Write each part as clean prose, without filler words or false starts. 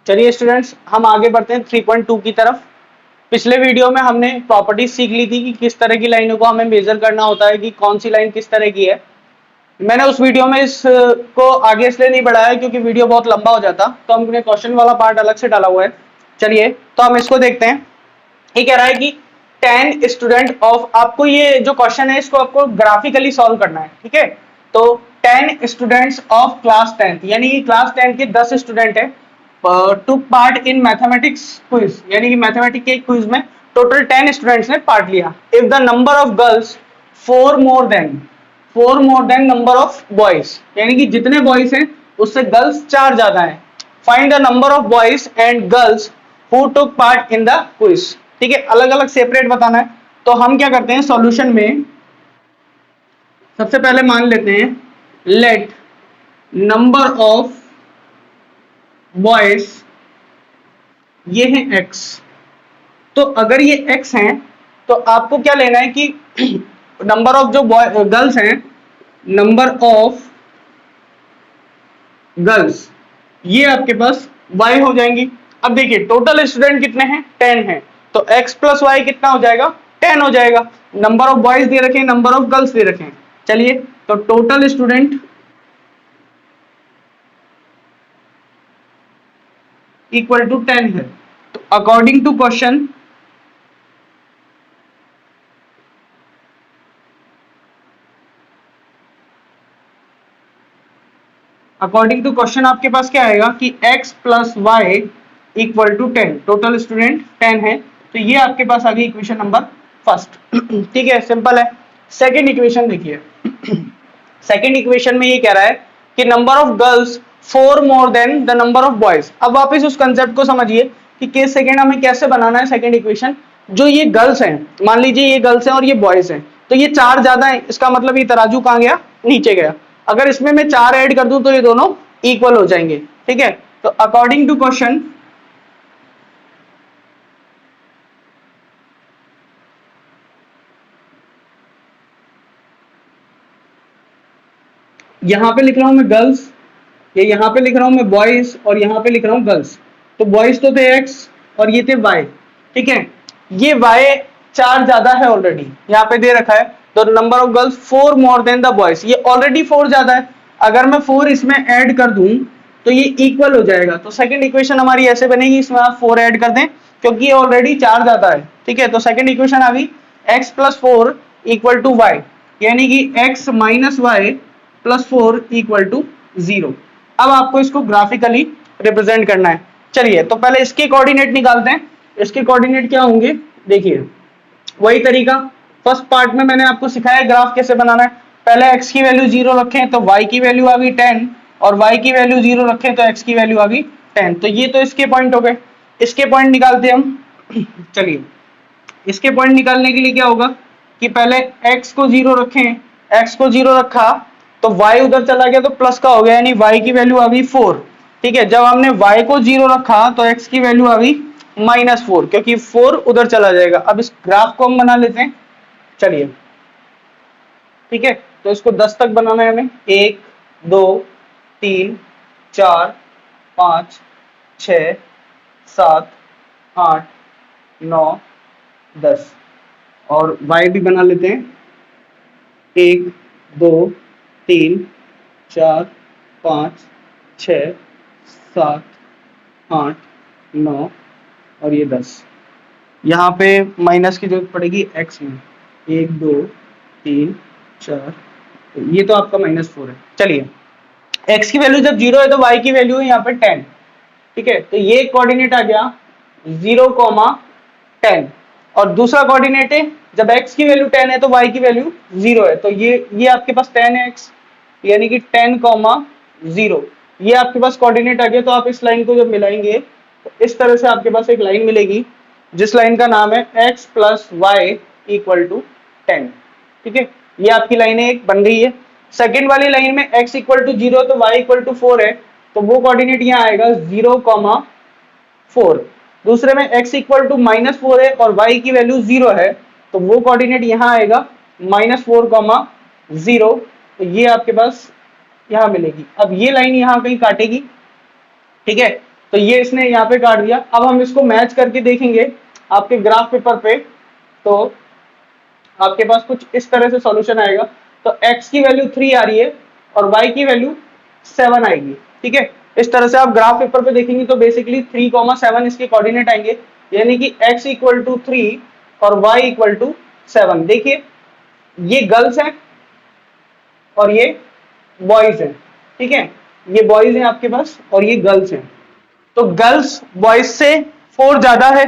चलिए स्टूडेंट्स, हम आगे बढ़ते हैं 3.2 की तरफ। पिछले वीडियो में हमने प्रॉपर्टीज सीख ली थी कि किस तरह की लाइनों को हमें मेजर करना होता है, कि कौन सी लाइन किस तरह की है। मैंने उस वीडियो में इसको आगे इसलिए नहीं बढ़ाया क्योंकि वीडियो बहुत लंबा हो जाता, तो हमने क्वेश्चन वाला पार्ट अलग से डाला हुआ है। चलिए तो हम इसको देखते हैं। ये कह रहा है कि 10 स्टूडेंट ऑफ, आपको ये जो क्वेश्चन है इसको आपको ग्राफिकली सॉल्व करना है, ठीक है। तो 10 स्टूडेंट्स ऑफ क्लास 10th, यानी कि क्लास 10 के 10 स्टूडेंट है, took part in mathematics quiz, यानी कि मैथमेटिक्स के क्विज में टोटल 10 स्टूडेंट्स ने पार्ट लिया। If the number of girls four more than number of boys, यानी कि जितने बॉयज हैं उससे गर्ल्स 4 ज्यादा हैं। Find the number of boys and girls who took part in the quiz, ठीक है, अलग अलग सेपरेट बताना है। तो हम क्या करते हैं सॉल्यूशन में, सबसे पहले मान लेते हैं लेट नंबर ऑफ बॉयज, ये है x। तो अगर ये x हैं तो आपको क्या लेना है कि नंबर ऑफ जो गर्ल्स हैं, नंबर ऑफ गर्ल्स ये आपके पास y हो जाएंगी। अब देखिए टोटल स्टूडेंट कितने हैं, 10 हैं, तो x प्लस वाई कितना हो जाएगा, 10 हो जाएगा। नंबर ऑफ बॉयज दे रखे हैं, नंबर ऑफ गर्ल्स दे रखे हैं। चलिए तो टोटल स्टूडेंट इक्वल टू 10 है। तो अकॉर्डिंग टू क्वेश्चन, आपके पास क्या आएगा कि x plus y equal to 10, total student 10 है। तो ये आपके पास आ गई इक्वेशन नंबर फर्स्ट, ठीक है, सिंपल है। सेकेंड इक्वेशन देखिए, सेकेंड इक्वेशन में ये कह रहा है कि number of girls 4 more than the number of boys. अब वापस उस कंसेप्ट को समझिए कि केस सेकेंड हमें कैसे बनाना है। सेकेंड इक्वेशन, जो ये गर्ल्स हैं, मान लीजिए ये गर्ल्स हैं और ये बॉयज हैं, तो ये 4 ज्यादा है, इसका मतलब ये तराजू कहां गया, नीचे गया। अगर इसमें मैं 4 ऐड कर दूं तो ये दोनों इक्वल हो जाएंगे, ठीक है। तो अकॉर्डिंग टू क्वेश्चन, यहां पे लिख रहा हूं मैं गर्ल्स, ये यहां पे लिख रहा हूं मैं बॉयज, और यहां पे लिख रहा हूं गर्ल्स। तो बॉयज तो थे x और ये थे y, ठीक है। ये y 4 ज्यादा है ऑलरेडी, यहाँ पे दे रखा है। तो number of girls 4 more than the boys, ये ऑलरेडी 4 ज्यादा है। अगर मैं 4 इसमें ऐड कर दूं तो ये इक्वल हो जाएगा। तो सेकंड इक्वेशन हमारी ऐसे बनेगी, इसमें आप 4 ऐड कर दें क्योंकि ये ऑलरेडी 4 ज्यादा है, ठीक है। तो सेकंड इक्वेशन आ गई x plus 4 equal to y, यानी कि x minus y plus 4 equal to 0। अब आपको इसको ग्राफिकली रिप्रेजेंट करना है। चलिए तो पहले इसके कोऑर्डिनेट निकालते हैं। इसके कोऑर्डिनेट क्या होंगे, देखिए वही तरीका, फर्स्ट पार्ट में मैंने आपको सिखाया ग्राफ कैसे बनाना है। पहले x की वैल्यू 0 रखें तो y की वैल्यू आ गई 10, और y की वैल्यू 0 रखें तो x की वैल्यू आ गई 10। तो ये तो इसके पॉइंट हो गए। इसके पॉइंट निकालते हैं हम। चलिए इसके पॉइंट निकालने के लिए क्या होगा कि पहले x को 0 रखें, x को 0 रखा तो y उधर चला गया तो प्लस का हो गया, यानी y की वैल्यू आ गई 4, ठीक है। जब हमने y को 0 रखा तो x की वैल्यू आ गई -4, क्योंकि 4 उधर चला जाएगा। अब इस ग्राफ को हम बना लेते हैं, चलिए ठीक है। तो इसको 10 तक बनाना है हमें, 1 2 3 4 5 6 7 8 9 10, और y भी बना लेते हैं, 1 2 3 4 5 6 7 8 9 और ये 10। यहाँ पे माइनस की जरूरत पड़ेगी x में, 1 2 3 4, तो ये तो आपका -4 है। चलिए x की वैल्यू जब 0 है तो y की वैल्यू है यहाँ पे 10, ठीक है। तो ये कोऑर्डिनेट आ गया 0, 10, और दूसरा कोऑर्डिनेट है जब x की वैल्यू 10 है तो y की वैल्यू 0 है। तो ये आपके पास 10 है x, यानी कि 10, 0, ये आपके पास कोऑर्डिनेट आ गया। तो आप इस लाइन को जब मिलाएंगे तो इस तरह से आपके पास एक लाइन मिलेगी, जिस लाइन का नाम है x plus y equal to 10, ठीक है। ये आपकी लाइन एक बन गई है। सेकेंड वाली लाइन में x इक्वल टू 0 तो y इक्वल टू 4 है, तो वो कोऑर्डिनेट यहाँ आएगा 0, 4। दूसरे में x इक्वल टू -4 है और y की वैल्यू 0 है, तो वो कोऑर्डिनेट यहाँ आएगा -4, 0। तो ये आपके पास यहाँ मिलेगी। अब ये लाइन यहाँ कहीं काटेगी, ठीक है। तो ये इसने यहाँ पे काट दिया। अब हम इसको मैच करके देखेंगे आपके ग्राफ पेपर पे, तो आपके पास कुछ इस तरह से सॉल्यूशन आएगा। तो x की वैल्यू 3 आ रही है और y की वैल्यू 7 आएगी, ठीक है। इस तरह से आप ग्राफ पेपर पे देखेंगे तो बेसिकली 3,7 इसके कोऑर्डिनेट आएंगे, यानी कि x इक्वल टू 3 और y इक्वल टू 7। देखिए ये गर्ल्स है और ये बॉयज है, ठीक है। ये बॉयज हैं आपके पास और ये गर्ल्स हैं। तो गर्ल्स बॉयज से 4 ज्यादा है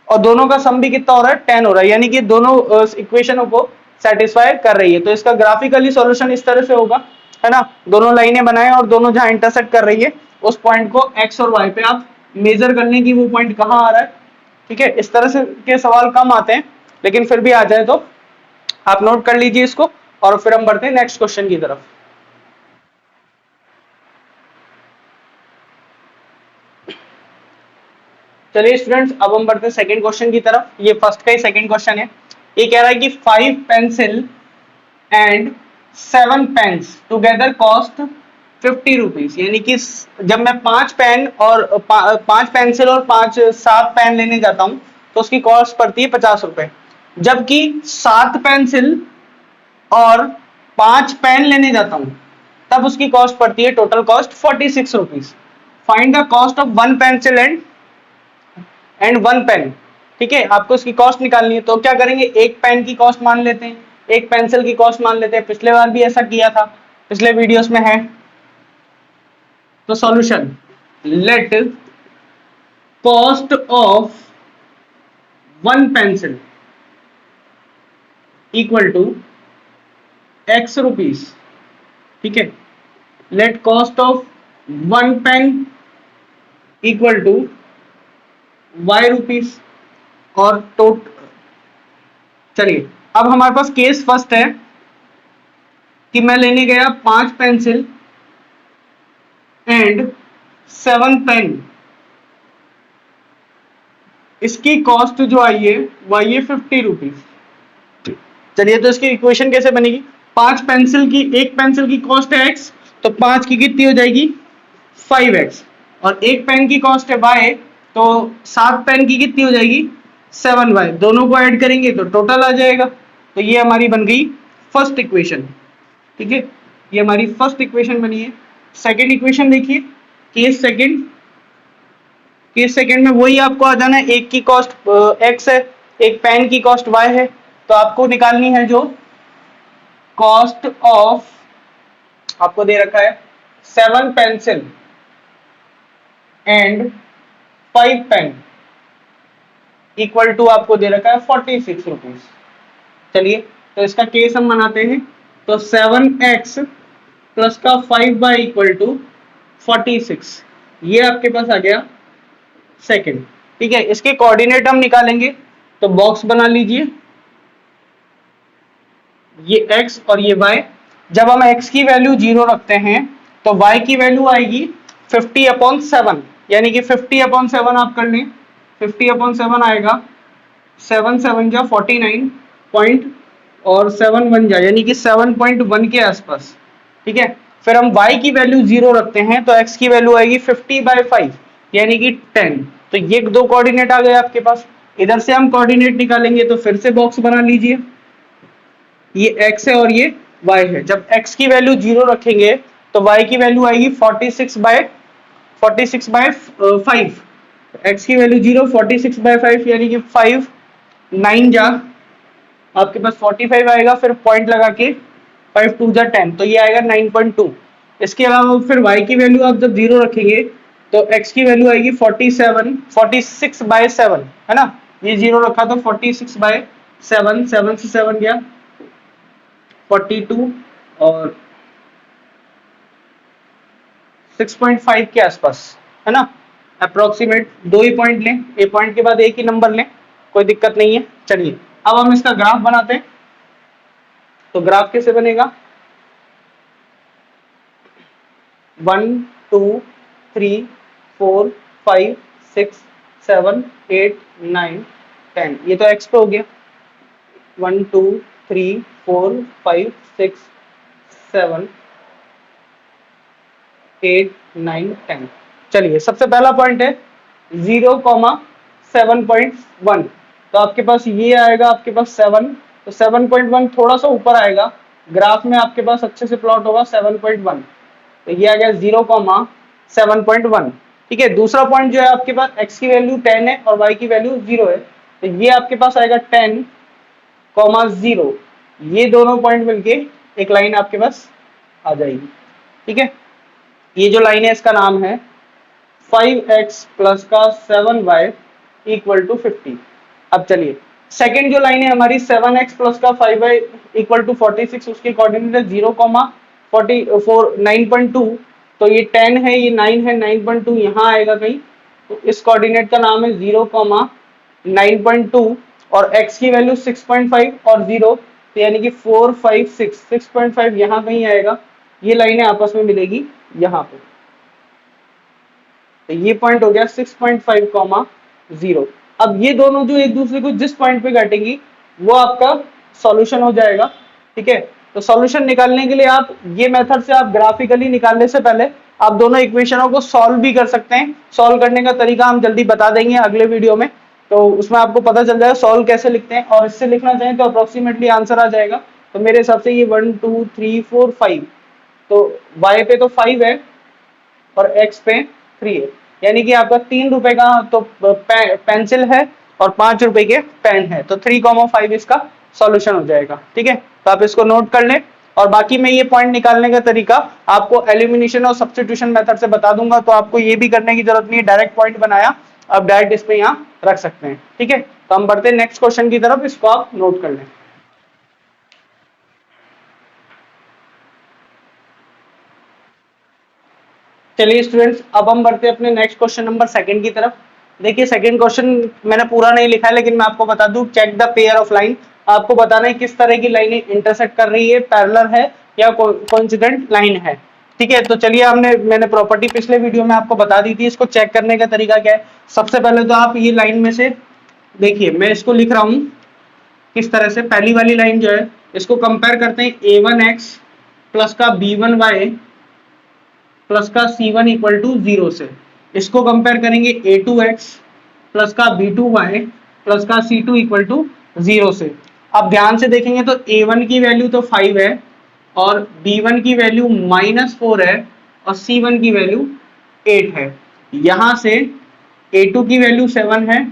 और दोनों का सम भी कितना हो रहा है, 10 हो रहा है, यानी कि दोनों इक्वेशनों को सेटिस्फाई कर रही है। तो इसका ग्राफिकली सॉल्यूशन इस तरह से होगा, है ना। दोनों लाइनें बनाए और दोनों जहां इंटरसेक्ट कर रही है उस पॉइंट को एक्स और वाई पे आप मेजर कर लें कि वो पॉइंट कहां आ रहा है, ठीक है। इस तरह से के सवाल कम आते हैं, लेकिन फिर भी आ जाए तो आप नोट कर लीजिए इसको। और फिर हम बढ़ते हैं नेक्स्ट क्वेश्चन की तरफ। चलिए स्टूडेंट्स, अब हम बढ़ते हैं सेकंड क्वेश्चन की तरफ। ये फर्स्ट का ही सेकंड क्वेश्चन है। ये कह रहा है कि 5 pencil and 7 pens together cost 50 rupees, यानी कि जब मैं 5 पेन और 5 पेंसिल और 5 7 पेन लेने जाता हूं तो उसकी कॉस्ट पड़ती है 50 रुपए। जबकि 7 पेंसिल और 5 पेन लेने जाता हूं तब उसकी कॉस्ट पड़ती है total cost 46 rupees. Find the cost of 1 pencil and 1 pen, ठीक है। आपको इसकी कॉस्ट निकालनी है। तो क्या करेंगे, एक पेन की कॉस्ट मान लेते हैं, एक पेंसिल की कॉस्ट मान लेते हैं। पिछले बार भी ऐसा किया था, पिछले वीडियोस में है। तो solution, let cost of 1 pencil equal to x rupees, ठीक है। Let cost of 1 pen equal to y rupees और टोट। चलिए अब हमारे पास केस फर्स्ट है कि मैं लेने गया 5 पेंसिल एंड 7 पेन। इसकी कॉस्ट जो आई है वो आई है 50 रुपीज। चलिए तो इसकी इक्वेशन कैसे बनेगी, 5 पेंसिल की, एक पेंसिल की कॉस्ट है x, तो 5 की कितनी हो जाएगी 5x, और एक पेन की कॉस्ट है y, तो 7 पेन की कितनी हो जाएगी 7y। दोनों को ऐड करेंगे तो टोटल आ जाएगा। तो ये हमारी बन गई फर्स्ट इक्वेशन, ठीक है। ये हमारी फर्स्ट इक्वेशन बनी है। सेकंड इक्वेशन देखिए, केस सेकंड। केस सेकंड में वही आपको आ जाना है, एक की कॉस्ट x है, एक पेन की कॉस्ट y है। तो आपको निकालनी है जो कॉस्ट ऑफ, आपको दे रखा है 7 pencil and 5 pen equal to आपको दे रखा है 46 रुपीज। चलिए तो इसका केस हम बनाते हैं। तो 7x प्लस का 5y इक्वल टू 46, ये आपके पास आ गया सेकंड, ठीक है। इसके कोऑर्डिनेट हम निकालेंगे, तो बॉक्स बना लीजिए, ये x और ये y। जब हम x की वैल्यू 0 रखते हैं तो y की वैल्यू आएगी 50/7, यानी कि 50/7 आप कर लें, 50/7 आएगा 7 7 जा 49 पॉइंट और 7 1 जा, यानी कि 7.1 के आसपास, ठीक है। फिर हम y की वैल्यू 0 रखते हैं तो x की वैल्यू आएगी 50/5, यानी कि 10। तो ये दो कोऑर्डिनेट आ गए आपके पास। इधर से हम कोऑर्डिनेट निकालेंगे, तो फिर से बॉक्स बना लीजिए, ये x है और ये y है। जब x की वैल्यू 0 रखेंगे तो y की वैल्यू आएगी 46/5। x की वैल्यू 0, 46/5 यानी कि 5 9 जा आपके पास 45 आएगा, फिर पॉइंट लगा के 5 2 जा 10, तो ये आएगा 9.2। इसके अलावा फिर y की वैल्यू आप जब 0 रखेंगे तो x की वैल्यू आएगी 46/7, है ना। ये 0 रखा तो 46/7, 7 से 7 गया 42 और 6.5 के आसपास, है ना। अप्रोक्सीमेट दो ही पॉइंट लें, एक पॉइंट के बाद एक ही नंबर लें, कोई दिक्कत नहीं है। चलिए अब हम इसका ग्राफ बनाते हैं। तो ग्राफ कैसे बनेगा, 1 2 3 4 5 6 7 8 9 10, ये तो x पे हो गया। 1 2 3 4 5 6 7 8 9 10। चलिए सबसे पहला पॉइंट है 0,7.1, तो आपके पास ये आएगा आपके पास 7, तो 7.1 थोड़ा सा ऊपर आएगा, ग्राफ में आपके पास अच्छे से प्लॉट होगा 7.1, तो ये आ गया 0,7.1। ठीक है, दूसरा पॉइंट जो है आपके पास x की वैल्यू 10 है और y की वैल्यू 0 है, तो ये आपके पास आएगा 10,0, ये दोनों पॉइंट मिलके एक लाइन आपके पास आ जाएगी। ठीक है, ये जो लाइन है इसका नाम है 5x प्लस का 7y इक्वल टू 50। अब चलिए सेकेंड जो लाइन है हमारी 7x प्लस का 5y इक्वल टू 46, उसके कोऑर्डिनेट है 0,9.2, तो ये 10 है, ये 9 है, 9.2 यहाँ आएगा कहीं, तो इस कोऑर्डिनेट का नाम है 0,9.2 और x की वैल्यू 6.5 और 0, तो यानी कि 4 5 6, 6.5 यहाँ कहीं आएगा, ये लाइनें आपस में मिलेगी यहाँ पे, तो ये पॉइंट हो गया 6.5, 0। अब ये दोनों जो एक दूसरे को जिस पॉइंट पे काटेंगी वो आपका सॉल्यूशन हो जाएगा। ठीक है, तो सॉल्यूशन निकालने के लिए आप ये मेथड से आप ग्राफिकली निकालने से पहले आप दोनों इक्वेशनों को सॉल्व भी कर सकते हैं। सॉल्व करने का तरीका हम जल्दी बता देंगे अगले वीडियो में, तो उसमें आपको पता चल जाएगा सॉल्व कैसे लिखते हैं, और इससे लिखना चाहें तो अप्रोक्सीमेटली आंसर आ जाएगा। तो मेरे हिसाब से ये 1 2 3 4 5, तो y पे तो 5 है और x पे 3 है, यानी कि आपका 3 रुपए का तो पेंसिल है और 5 रुपए के पेन है, तो 3,5 इसका सॉल्यूशन हो जाएगा। ठीक है, तो आप इसको नोट कर लें, और बाकी मैं ये पॉइंट निकालने का तरीका आपको एलिमिनेशन और सब्स्टिट्यूशन मेथड से बता दूंगा, तो आपको ये भी करने की जरूरत नहीं है, डायरेक्ट पॉइंट बनाया आप डायरेक्ट इस पे यहाँ रख सकते हैं। ठीक है, तो हम बढ़ते हैं नेक्स्ट क्वेश्चन की तरफ, इसको आप नोट कर लें। चलिए स्टूडेंट्स, अब हम बढ़ते हैं अपने नेक्स्ट क्वेश्चन नंबर सेकंड की तरफ। देखिए सेकंड क्वेश्चन मैंने पूरा नहीं लिखा है, लेकिन मैं आपको बता दूं, check the pair of line, आपको बताना है किस तरह की लाइनें इंटरसेक्ट कर रही है, पैरेलल है या कोइंसिडेंट लाइन है। ठीक है, तो चलिए मैंने प्रॉपर्टी पिछले वीडियो में आपको बता दी थी, इसको चेक करने का तरीका क्या है। सबसे पहले तो आप ये लाइन में से देखिए, मैं इसको लिख रहा हूं किस तरह से, पहली वाली लाइन जो है इसको कंपेयर करते हैं a1x प्लस का b1y प्लस का c1 इक्वल टू 0 से, इसको कंपेयर करेंगे a2x प्लस का b2y प्लस का c2 इक्वल टू 0 से। अब ध्यान से देखेंगे तो a1 की वैल्यू तो 5 है और b1 की वैल्यू -4 है और c1 की वैल्यू 8 है। यहां से a2 की वैल्यू 7 है,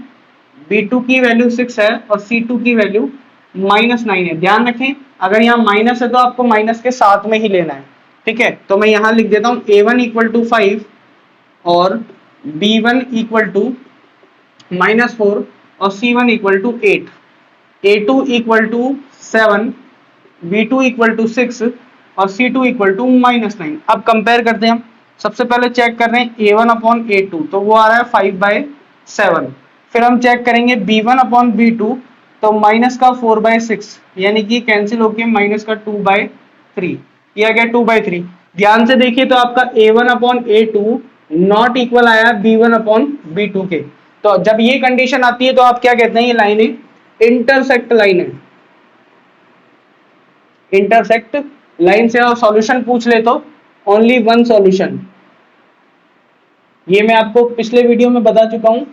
b2 की वैल्यू 6 है और c2 की वैल्यू -9 है। ध्यान रखें, अगर यहाँ माइनस है तो आपको माइनस के साथ में ही लेना है। ठीक है, तो मैं यहां लिख देता हूं a1 इक्वल टू 5 और b1 इक्वल टू -4 और c1 equal to 8, a2 equal to 7, b2 equal to 6 और c2 इक्वल टू -9। अब कंपेयर करते हैं हम, सबसे पहले चेक कर रहे हैं a1 अपॉन a2, तो वो आ रहा है 5/7। फिर हम चेक करेंगे b1 अपॉन b2, तो माइनस का 4/6, यानी कि कैंसिल होके माइनस का 2/3, ये आ गया 2/3। ध्यान से देखिए तो आपका a1 upon a2 not equal आया b1 अपॉन b2 के, तो जब ये कंडीशन आती है तो आप क्या कहते हैं, ये लाइनें इंटरसेक्ट लाइन है, इंटरसेक्ट लाइन से। और सॉल्यूशन पूछ ले तो ओनली वन सॉल्यूशन, ये मैं आपको पिछले वीडियो में बता चुका हूं।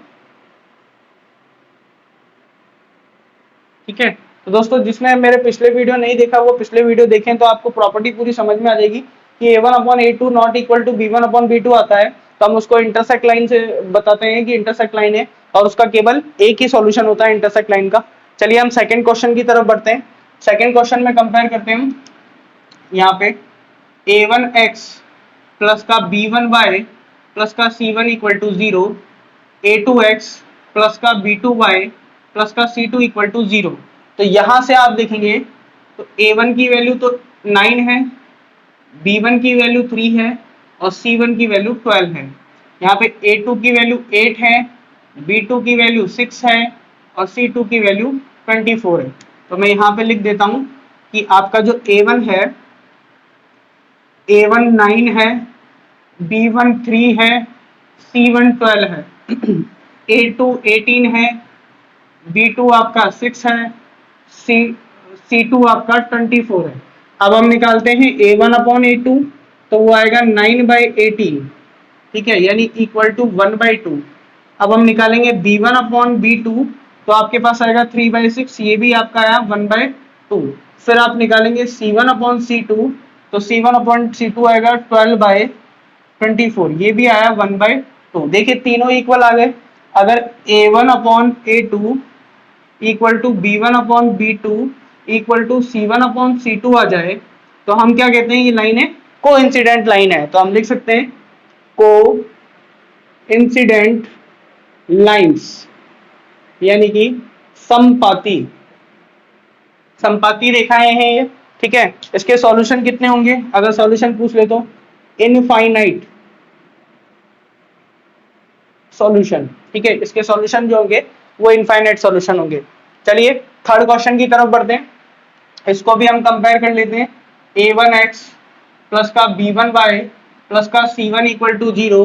ठीक है, तो दोस्तों जिसने मेरे पिछले वीडियो नहीं देखा वो पिछले वीडियो देखें, तो आपको प्रॉपर्टी पूरी समझ में आ जाएगी कि a1 upon a2 not equal to b1 upon b2 आता है, तो हम उसको इंटरसेक्ट लाइन से बताते हैं कि इंटरसेक्ट लाइन है, और उसका केवल एक ही सॉल्यूशन होता है इंटरसेक्ट लाइन का। चलिए हम सेकंड क्वेश्चन की तरफ बढ़ते हैं। सेकंड क्वेश्चन में कंपेयर करते हैं यहाँ पे a1x प्लस का b1y प्लस का c1 equal to 0, a2x plus का b2y प्लस का c2 इक्वल टू 0। तो यहां से आप देखेंगे तो a1 की वैल्यू तो 9 है, b1 की वैल्यू 3 है और c1 की वैल्यू 12 है। यहाँ पे a2 की वैल्यू 8 है, b2 की वैल्यू 6 है और c2 की वैल्यू 24 है। तो मैं यहाँ पे लिख देता हूं कि आपका जो a1 है, a1 9 है, b1 3 है, c1 12 है, a2 18 है, b2 आपका 6 है, c2 आपका 24 है। अब हम निकालते हैं a1 अपॉन a2, तो वो आएगा 9/18 ठीक है, यानी इक्वल टू 1/2। अब हम निकालेंगे b1 अपॉन b2, तो आपके पास आएगा 3/6, ये भी आपका आया 1/2। फिर आप निकालेंगे c1 अपॉन c2, तो c1 अपॉन c2 आएगा 12/24, ये भी आया 1/2। देखिए तीनों इक्वल आ गए। अगर a1 upon a2 equal to b1 upon b2 equal to c1 upon c2 आ जाए, तो हम क्या कहते हैं, ये लाइन है को इंसिडेंट लाइन है। तो हम लिख सकते हैं को इंसिडेंट लाइंस, यानी कि समपाती समपाती रेखाएं हैं ये। ठीक है, इसके सॉल्यूशन कितने होंगे, अगर सॉल्यूशन पूछ ले तो इनफाइनाइट सॉल्यूशन। ठीक है, इसके सॉल्यूशन जो होंगे वो इनफाइनाइट सॉल्यूशन होंगे। चलिए थर्ड क्वेश्चन की तरफ बढ़ते हैं, इसको भी हम कंपेयर कर लेते हैं। a1x प्लस का b1y प्लस का c1 equal to 0,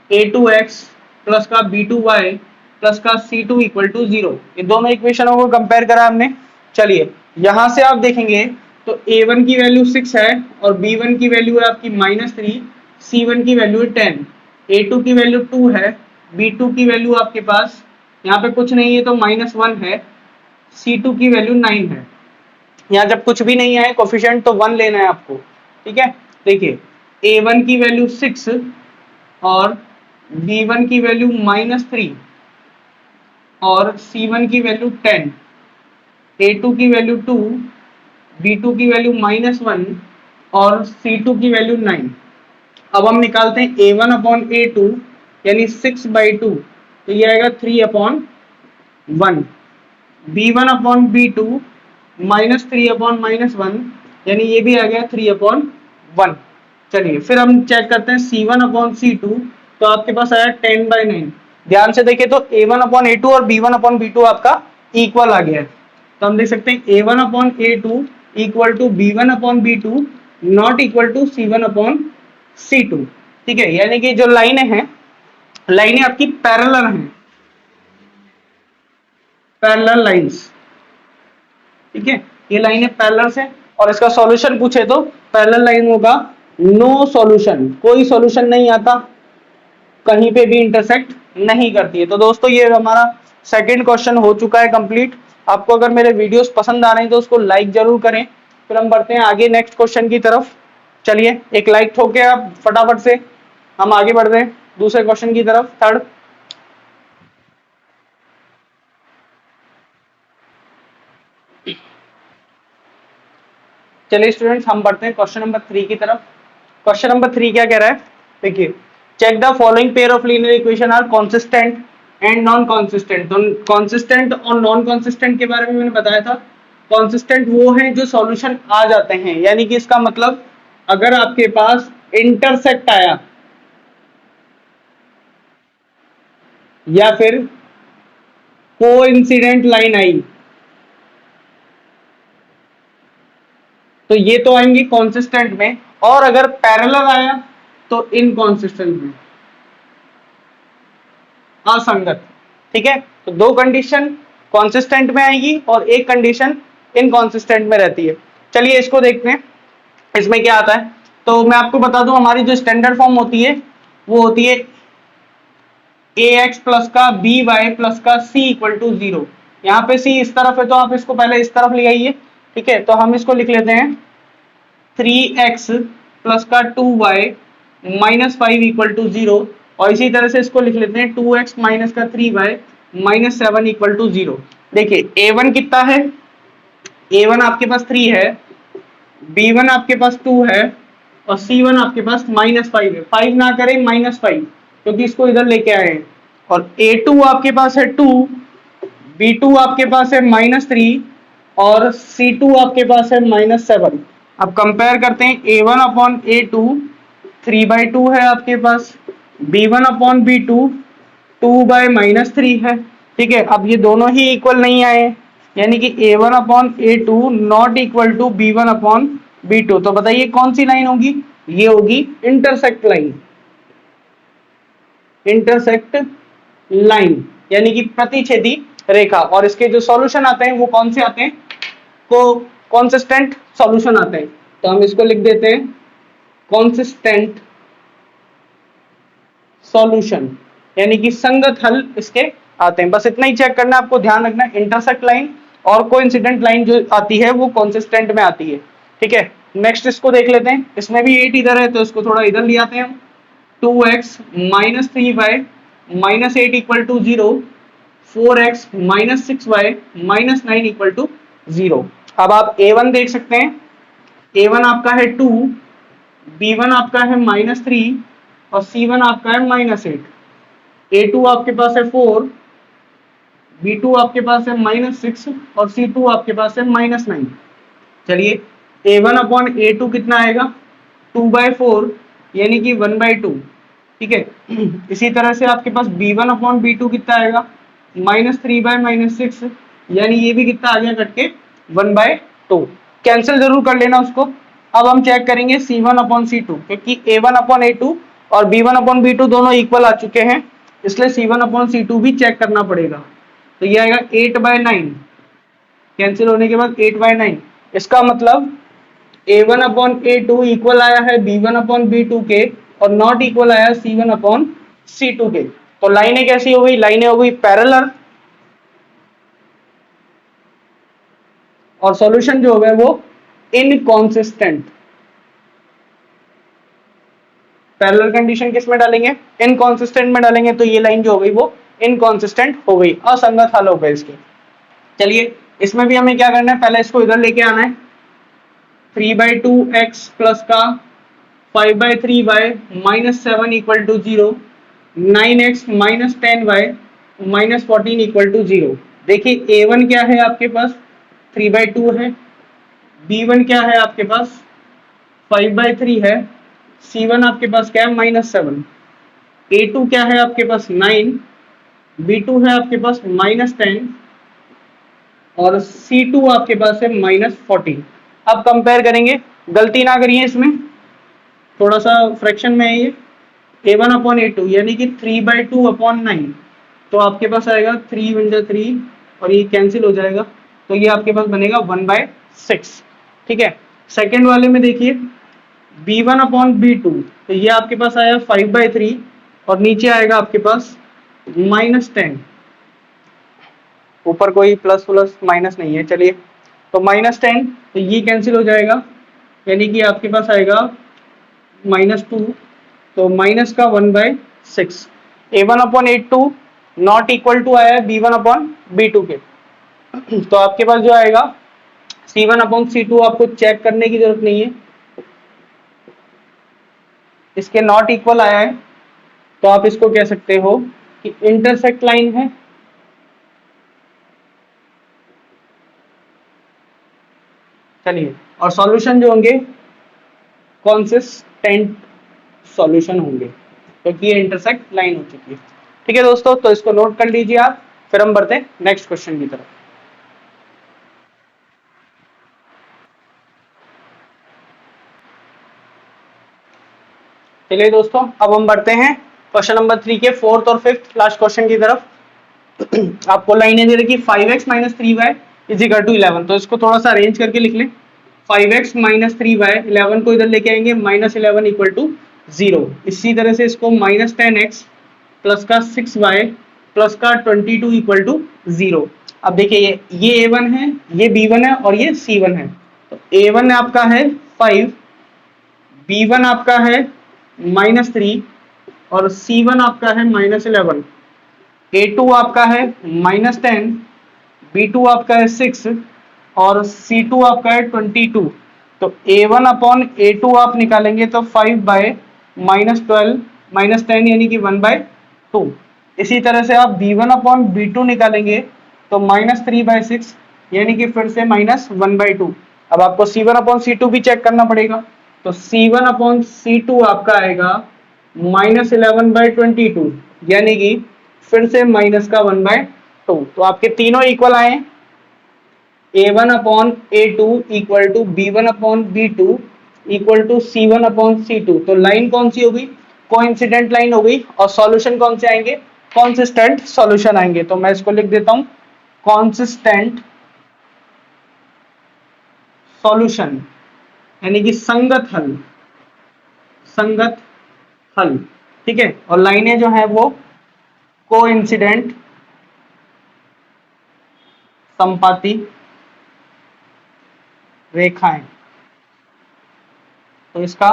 a2x plus का b2y प्लस का c2 इक्वल टू 0, ये दोनों इक्वेशनों को कंपेयर करा हमने। चलिए यहां से आप देखेंगे तो a1 की वैल्यू 6 है और b1 की वैल्यू है आपकी -3, c1 की वैल्यू है 10, a2 की वैल्यू 2 है, b2 की वैल्यू आपके पास यहाँ पे कुछ नहीं है तो -1 है, c2 की वैल्यू 9 है। यहाँ जब कुछ भी नहीं है कोफिशिएंट तो 1 लेना है आपको। ठीक है, देखिए a1 की वैल्यू 6 और b1 की वैल्यू -3 और c1 की वैल्यू 10, a2 की वैल्यू 2, b2 की वैल्यू -1 और c2 की वैल्यू 9। अब हम निकालते हैं a1 अपॉन a2, यानी 6/2, तो ये आएगा 3/1, b1 अपॉन b2 -3 अपॉन -1, यानी ये भी आ गया 3/1। चलिए फिर हम चेक करते हैं c1 अपॉन c2, तो आपके पास आया 10/9। ध्यान से देखिए तो a1 अपॉन a2 और b1 अपॉन b2 आपका इक्वल आ गया है, तो हम देख सकते हैं a1 upon a2 equal to b1 upon b2 not equal to c1 upon c2। ठीक है, यानी कि जो लाइनें आपकी पैरेलल हैं, पैरेलल लाइंस। ठीक है, ये लाइनें पैरेलल से, और इसका सॉल्यूशन पूछे तो पैरेलल लाइन होगा नो सॉल्यूशन, कोई सॉल्यूशन नहीं आता, कहीं पे भी इंटरसेक्ट नहीं करती है। तो दोस्तों ये हमारा सेकंड क्वेश्चन हो चुका है कंप्लीट। आपको अगर मेरे वीडियोस पसंद आ रहे हैं तो उसको लाइक जरूर करें। फिर हम बढ़ते हैं आगे नेक्स्ट क्वेश्चन की तरफ। चलिए एक लाइक ठोक के आप फटाफट से हम आगे बढ़ रहे हैं दूसरे क्वेश्चन की तरफ, थर्ड। चलिए स्टूडेंट्स हम बढ़ते हैं क्वेश्चन नंबर 3 की तरफ। क्वेश्चन नंबर 3 क्या कह रहा है, देखिए check the following pair of linear equation are consistent and non consistent. तो कॉन्सिस्टेंट और नॉन कॉन्सिस्टेंट के बारे में मैंने बताया था। कॉन्सिस्टेंट वो है जो सॉल्यूशन आ जाते हैं, यानी कि इसका मतलब अगर आपके पास इंटरसेक्ट आया या फिर कोइंसिडेंट लाइन आई, तो ये तो आएंगे कॉन्सिस्टेंट में, और अगर पैरेलल आया तो इनकॉन्सिस्टेंट में, असंगत। ठीक है, तो दो कंडीशन कॉन्सिस्टेंट में आएगी और एक कंडीशन इनकॉन्सिस्टेंट में रहती है। चलिए इसको देखते हैं इसमें क्या आता है। तो मैं आपको बता दूं हमारी जो स्टैंडर्ड फॉर्म होती है वो होती है ax प्लस का by प्लस का c इक्वल टू 0। यहाँ पे c इस तरफ है तो आप इसको पहले इस तरफ ले आइए। ठीक है, तो हम इसको लिख लेते हैं 3x प्लस का 2y माइनस 5 इक्वल टू 0, और इसी तरह से इसको लिख लेते हैं 2x माइनस का 3y माइनस 7 इक्वल टू 0। देखिए a1 कितना है, a1 आपके पास 3 है, b1 आपके पास 2 है और c1 आपके पास -5 है। 5 ना करें -5 क्योंकि इसको इधर लेके आए हैं। और a2 आपके पास है 2, b2 आपके पास है -3 और c2 आपके पास है -7। अब कंपेयर करते हैं a1 अपॉन a2 3/2 है आपके पास, b1 अपॉन b2 2/-3 है। ठीक है, अब ये दोनों ही इक्वल नहीं आए, यानी कि a1 upon a2 not equal to b1 upon b2। तो बताइए कौन सी लाइन होगी, ये होगी इंटरसेक्ट लाइन, इंटरसेक्ट लाइन यानी कि प्रतिच्छेदी रेखा। और इसके जो सॉल्यूशन आते हैं वो कौन से आते हैं, को कॉन्सिस्टेंट सॉल्यूशन आते हैं। तो हम इसको लिख देते हैं कॉन्सिस्टेंट सॉल्यूशन, यानी कि संगत हल इसके आते हैं। बस इतना ही चेक करना है आपको, ध्यान रखना इंटरसेक्ट लाइन और कोइंसिडेंट लाइन जो आती है वो कंसिस्टेंट में आती है। ठीक है, नेक्स्ट इसको देख लेते हैं। इसमें भी 8 इधर है तो इसको थोड़ा इधर ले आते हैं हम। 2x minus 3y minus 8 equal to 0, 4x minus 6y minus 9 equal to 0। अब आप a1 देख सकते हैं, a1 आपका है 2, b1 आपका है -3 और c1 आपका है -8। a2 आपके पास है 4, b2 आपके पास है -6 और c2 आपके पास है -9। चलिए a1 अपॉन a2 कितना आएगा, 2/4 यानी कि 1/2। ठीक है, इसी तरह से आपके पास b1 अपॉन b2 कितना आएगा, -3/-6 यानी ये भी कितना आ गया कट के 1/2। कैंसिल जरूर कर लेना उसको। अब हम चेक करेंगे c1 अपॉन c2, क्योंकि a1 अपॉन a2 और b1 अपॉन b2 दोनों इक्वल आ चुके हैं, इसलिए c1 अपॉन c2 भी चेक करना पड़ेगा। तो ये आएगा 8/9, कैंसिल होने के बाद 8/9। इसका मतलब a1 अपॉन a2 इक्वल आया है b1 अपॉन b2 के और नॉट इक्वल आया c1 अपॉन c2 के। तो लाइनें कैसी हो गई, लाइनें हो गई पैरेलल और सॉल्यूशन जो हो गया वो इनकॉन्सिस्टेंट। पैरेलल कंडीशन किस में डालेंगे, इनकॉन्सिस्टेंट में डालेंगे, तो ये लाइन जो हो गई वो इनकॉन्सिस्टेंट हो गई, असंगत हल हो गए इसके। चलिए इसमें भी हमें क्या करना है, पहले इसको इधर लेके आना है। 3/2x प्लस का 5/3y minus 7 equal to 0, 9x minus 10y minus 14 equal to 0। देखिए a1 क्या है आपके पास 3/2 है, b1 क्या है आपके पास 5/3 है, c1 आपके पास क्या है -7, a2 क्या है आपके पास 9, b2 है आपके पास -10 और c2 आपके पास है -14। अब कंपेयर करेंगे, गलती ना करिए इसमें, थोड़ा सा फ्रैक्शन में है ये, a1 अपॉन a2 यानी कि 3/2 अपॉन 9, तो आपके पास आएगा 3 × 3 और ये कैंसिल हो जाएगा, तो ये आपके पास बनेगा 1/6। ठीक है, सेकेंड वाले में देखिए b1 अपॉन b2, तो ये आपके पास आया 5/3 और नीचे आएगा आपके पास -10, ऊपर कोई प्लस प्लस माइनस नहीं है। चलिए तो -10, तो ये कैंसिल हो जाएगा, यानी कि आपके पास आएगा -2, तो माइनस का 1/6। a1 upon a2 not equal to आया है b1 अपॉन b2 के, तो आपके पास जो आएगा c1 अपॉन c2 आपको चेक करने की जरूरत नहीं है, इसके नॉट इक्वल आया है, तो आप इसको कह सकते हो कि इंटरसेक्ट लाइन है। चलिए और सॉल्यूशन जो होंगे कॉन्सिस्टेंट सॉल्यूशन होंगे, क्योंकि ये इंटरसेक्ट लाइन हो चुकी है। ठीक है दोस्तों, तो इसको नोट कर लीजिए आप, फिर हम बढ़ते हैं नेक्स्ट क्वेश्चन की तरफ। चलिए दोस्तों, अब हम बढ़ते हैं क्वेश्चन नंबर 3 के फोर्थ और फिफ्थ लास्ट क्वेश्चन की तरफ। आपको लाइनें दे रखी 5x minus 3y is equal to 11, तो इसको थोड़ा सा अरेंज करके लिख लें। 5x माइनस 3y, 11 को इधर लेके आएंगे, -11 इक्वल टू 0। इसी तरह से इसको -10x प्लस का 6y प्लस का 22 इक्वल टू 0। अब देखिए ये a1 है, ये b1 है और ये c1 है। तो a1 आपका है 5, b1 आपका है -3 और c1 आपका है -11, a2 आपका है -10, b2 आपका है 6 और c2 आपका है 22। तो a1 अपॉन a2 आप निकालेंगे तो 5/-12 -10 यानी कि 1/2। इसी तरह से आप b1 अपॉन b2 निकालेंगे तो -3/6 यानी कि फिर से -1/2। अब आपको c1 अपॉन c2 भी चेक करना पड़ेगा, तो c1 अपॉन c2 आपका आएगा -11/22 यानी कि फिर से माइनस का 1/2। तो आपके तीनों इक्वल आए, a1 upon a2 equal to b1 upon b2 equal to c1 upon c2। तो लाइन कौन सी होगी, कोइंसिडेंट लाइन हो गई, और सॉल्यूशन कौन से आएंगे, कॉन्सिस्टेंट सॉल्यूशन आएंगे। तो मैं इसको लिख देता हूं कॉन्सिस्टेंट सॉल्यूशन, यानी कि संगत हल, संगत हल। ठीक है, और लाइनें जो है वो कोइंसिडेंट संपाती रेखाएं। तो इसका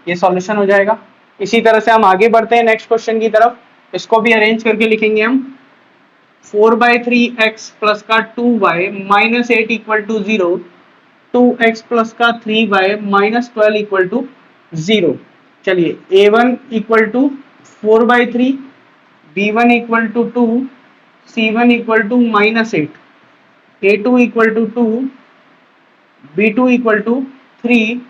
ये सॉल्यूशन हो जाएगा। इसी तरह से हम आगे बढ़ते हैं नेक्स्ट क्वेश्चन की तरफ। इसको भी अरेंज करके लिखेंगे हम। 4/3x प्लस का 2y minus 8 equal to 0, 2x plus का 3y माइनस 12 इक्वल टू 0। चलिए a1 equal to 4/3, b1 equal to 2, c1 equal to minus 8, a2 equal to 2, b2 equal to 3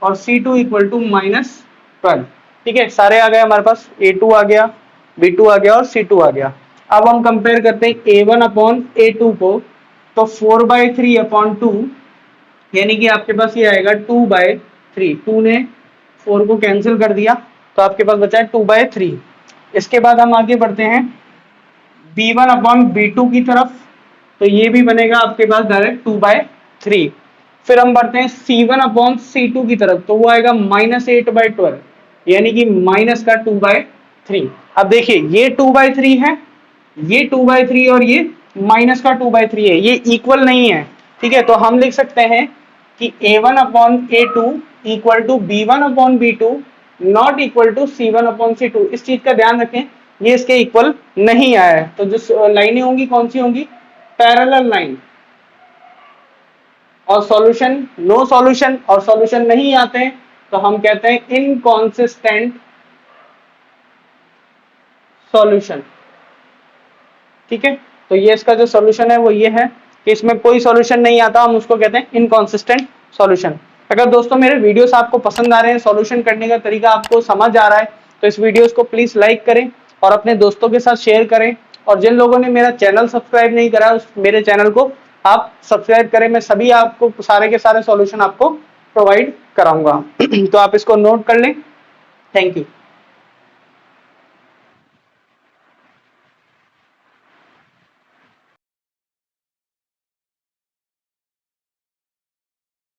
और c2 इक्वल टू माइनस 12। ठीक है, सारे आ गए हमारे पास, a2 आ गया, b2 आ गया और c2 आ गया। अब हम कंपेयर करते हैं a1 अपॉन a2 को, तो 4/3 अपॉन 2 यानी कि आपके पास ये आएगा 2/3। 2 ने 4 को कैंसिल कर दिया तो आपके पास बचा है 2/3। इसके बाद हम आगे बढ़ते हैं b1 अपॉन b2 की तरफ, तो ये भी बनेगा आपके पास डायरेक्ट 2/3। फिर हम बढ़ते हैं c1 अपॉन c2 की तरफ, तो वो आएगा -8/12 यानी कि माइनस का 2/3। अब देखिए ये 2/3 है, ये 2/3 और ये माइनस का 2/3 है, ये इक्वल नहीं है। ठीक है, तो हम लिख सकते हैं कि a1 upon a2 equal to b1 upon b2 not equal to c1 upon c2। इस चीज का ध्यान रखें, ये इसके इक्वल नहीं आया है। तो जो लाइनें होंगी कौन सी होंगी? Parallel line. और सॉल्यूशन, नो सॉल्यूशन और सॉल्यूशन नहीं आते हैं तो हम कहते हैं इनकॉन्सिस्टेंट सॉल्यूशन। ठीक है, तो ये इसका जो सॉल्यूशन है वो ये है कि इसमें कोई सॉल्यूशन नहीं आता, हम उसको कहते हैं इनकॉन्सिस्टेंट सॉल्यूशन। अगर दोस्तों मेरे वीडियोस आपको पसंद आ रहे हैं, सॉल्यूशन करने का तरीका आपको समझ आ रहा है, तो इस वीडियोस को प्लीज लाइक करें और अपने दोस्तों के साथ शेयर करें। और जिन लोगों ने मेरा चैनल सब्सक्राइब नहीं करा उस मेरे चैनल को आप सब्सक्राइब करें। मैं सभी आपको सारे के सारे सॉल्यूशन आपको प्रोवाइड कराऊंगा। तो आप इसको नोट कर लें। Thank you.